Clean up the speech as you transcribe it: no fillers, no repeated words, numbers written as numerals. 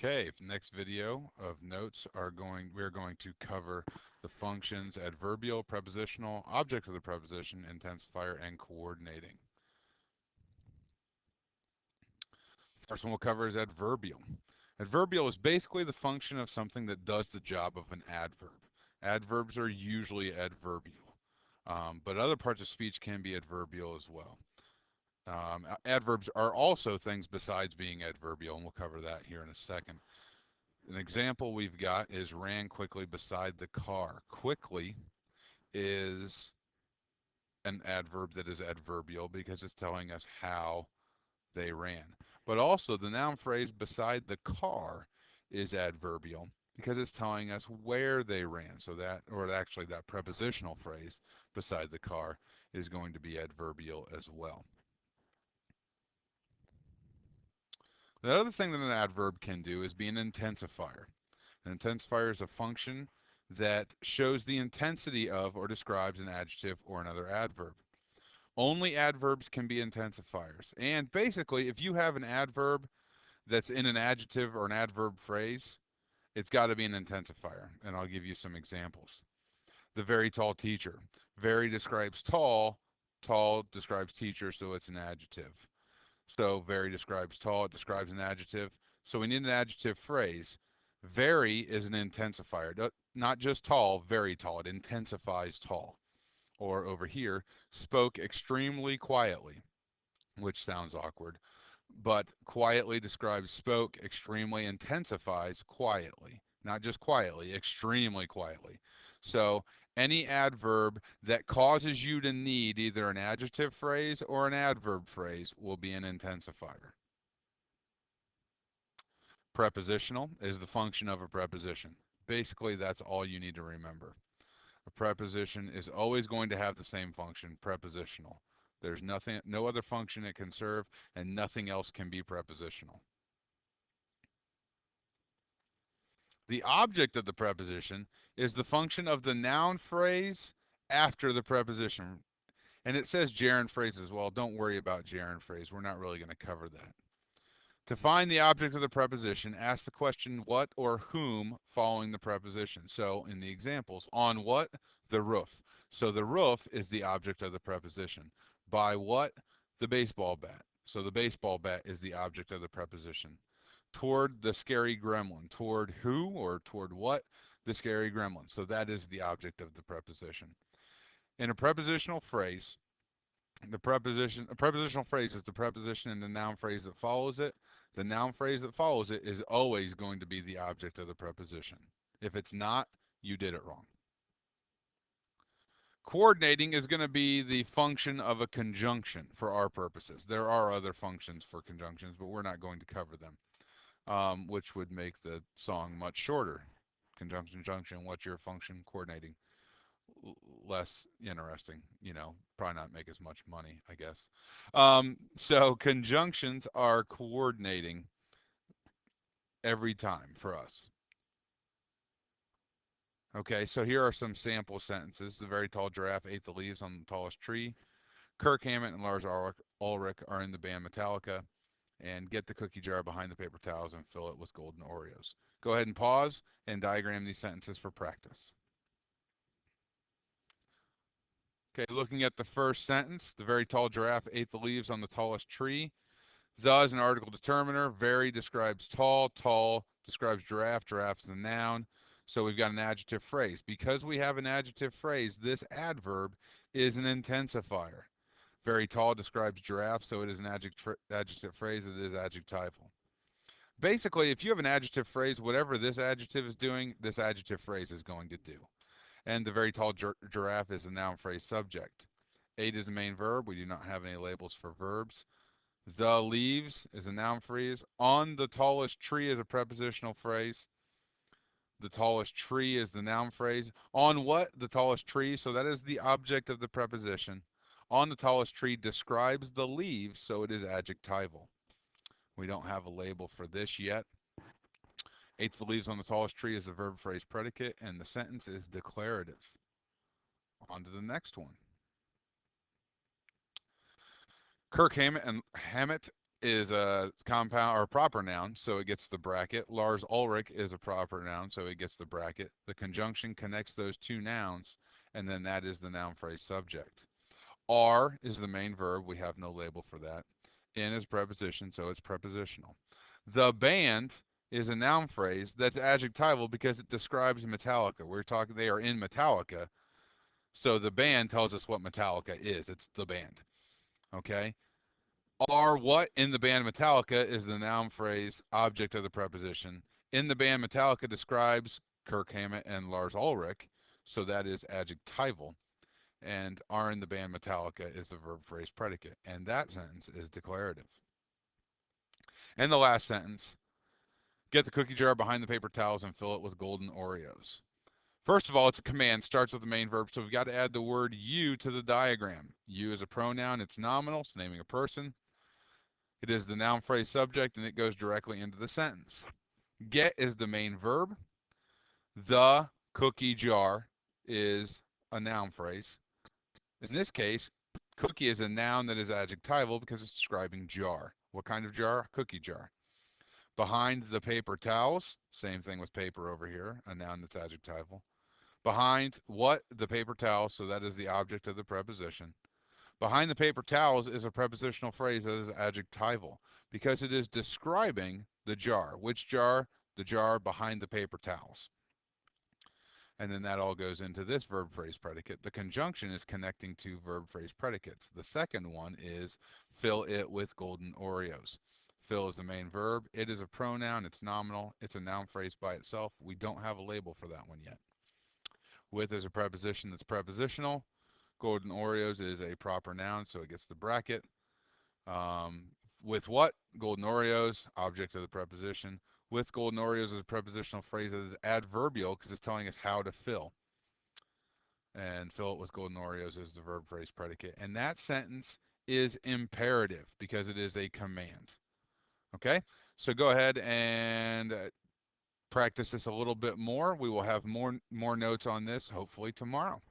Okay, next video of notes we're going to cover the functions adverbial, prepositional, objects of the preposition, intensifier, and coordinating. First one we'll cover is adverbial. Adverbial is basically the function of something that does the job of an adverb. Adverbs are usually adverbial, but other parts of speech can be adverbial as well. Adverbs are also things besides being adverbial, and we'll cover that here in a second. An example we've got is ran quickly beside the car. Quickly is an adverb that is adverbial because it's telling us how they ran. But also the noun phrase beside the car is adverbial because it's telling us where they ran. So that, or actually that prepositional phrase beside the car is going to be adverbial as well. The other thing that an adverb can do is be an intensifier. An intensifier is a function that shows the intensity of or describes an adjective or another adverb. Only adverbs can be intensifiers. And basically, if you have an adverb that's in an adjective or an adverb phrase, it's got to be an intensifier. And I'll give you some examples. The very tall teacher. Very describes tall. Tall describes teacher, so it's an adjective. So very describes tall, it describes an adjective. So we need an adjective phrase. Very is an intensifier. Not just tall, very tall. It intensifies tall. Or over here, spoke extremely quietly, which sounds awkward. But quietly describes spoke, extremely intensifies quietly. Not just quietly, extremely quietly. So any adverb that causes you to need either an adjective phrase or an adverb phrase will be an intensifier. Prepositional is the function of a preposition. Basically, that's all you need to remember. A preposition is always going to have the same function, prepositional. There's nothing, no other function it can serve, and nothing else can be prepositional. The object of the preposition is the function of the noun phrase after the preposition. And it says gerund phrase as well. Don't worry about gerund phrase. We're not really going to cover that. To find the object of the preposition, ask the question what or whom following the preposition. So in the examples, on what? The roof. So the roof is the object of the preposition. By what? The baseball bat. So the baseball bat is the object of the preposition. Toward the scary gremlin. Toward who or toward what? The scary gremlin. So that is the object of the preposition. In a prepositional phrase, a prepositional phrase is the preposition in the noun phrase that follows it. The noun phrase that follows it is always going to be the object of the preposition. If it's not, you did it wrong. Coordinating is going to be the function of a conjunction for our purposes. There are other functions for conjunctions, but we're not going to cover them, which would make the song much shorter. Conjunction, junction, what's your function? Coordinating. Less interesting, probably not make as much money, I guess. So conjunctions are coordinating every time for us. Okay, so here are some sample sentences. The very tall giraffe ate the leaves on the tallest tree. Kirk Hammett and Lars Ulrich are in the band Metallica. And get the cookie jar behind the paper towels and fill it with golden Oreos. Go ahead and pause and diagram these sentences for practice. Okay, looking at the first sentence, the very tall giraffe ate the leaves on the tallest tree. The is an article determiner. Very describes tall. Tall describes giraffe. Giraffe's the noun. So we've got an adjective phrase. Because we have an adjective phrase, this adverb is an intensifier. Very tall describes giraffe, so it is an adjective phrase. It is adjectival. Basically, if you have an adjective phrase, whatever this adjective is doing, this adjective phrase is going to do. And the very tall giraffe is a noun phrase subject. Ate is a main verb. We do not have any labels for verbs. The leaves is a noun phrase. On the tallest tree is a prepositional phrase. The tallest tree is the noun phrase. On what? The tallest tree. So that is the object of the preposition. On the tallest tree describes the leaves, so it is adjectival. We don't have a label for this yet. Ate the leaves on the tallest tree is the verb phrase predicate, and the sentence is declarative. On to the next one. Kirk Hammett is a compound or a proper noun, so it gets the bracket. Lars Ulrich is a proper noun, so it gets the bracket. The conjunction connects those two nouns, and then that is the noun phrase subject. Are is the main verb. We have no label for that. In is preposition, so it's prepositional. The band is a noun phrase that's adjectival because it describes Metallica. We're talking they are in Metallica, so the band tells us what Metallica is. It's the band. Okay? Are what in the band Metallica is the noun phrase, object of the preposition. In the band Metallica describes Kirk Hammett and Lars Ulrich, so that is adjectival. And are in the band Metallica is the verb phrase predicate. And that sentence is declarative. And the last sentence, get the cookie jar behind the paper towels and fill it with golden Oreos. First of all, it's a command, starts with the main verb, so we've got to add the word you to the diagram. You is a pronoun, it's nominal, it's naming a person. It is the noun phrase subject, and it goes directly into the sentence. Get is the main verb. The cookie jar is a noun phrase. In this case, cookie is a noun that is adjectival because it's describing jar. What kind of jar? Cookie jar. Behind the paper towels, same thing with paper over here, a noun that's adjectival. Behind what? The paper towels, so that is the object of the preposition. Behind the paper towels is a prepositional phrase that is adjectival because it is describing the jar. Which jar? The jar behind the paper towels. And then that all goes into this verb phrase predicate. The conjunction is connecting two verb phrase predicates. The second one is fill it with golden Oreos. Fill is the main verb. It is a pronoun. It's nominal. It's a noun phrase by itself. We don't have a label for that one yet. With is a preposition that's prepositional. Golden Oreos is a proper noun, so it gets the bracket. Um, with what? Golden Oreos, object of the preposition. With golden Oreos is a prepositional phrase that is adverbial because it's telling us how to fill. And fill it with golden Oreos is the verb phrase predicate. And that sentence is imperative because it is a command. Okay? So go ahead and practice this a little bit more. We will have more notes on this hopefully tomorrow.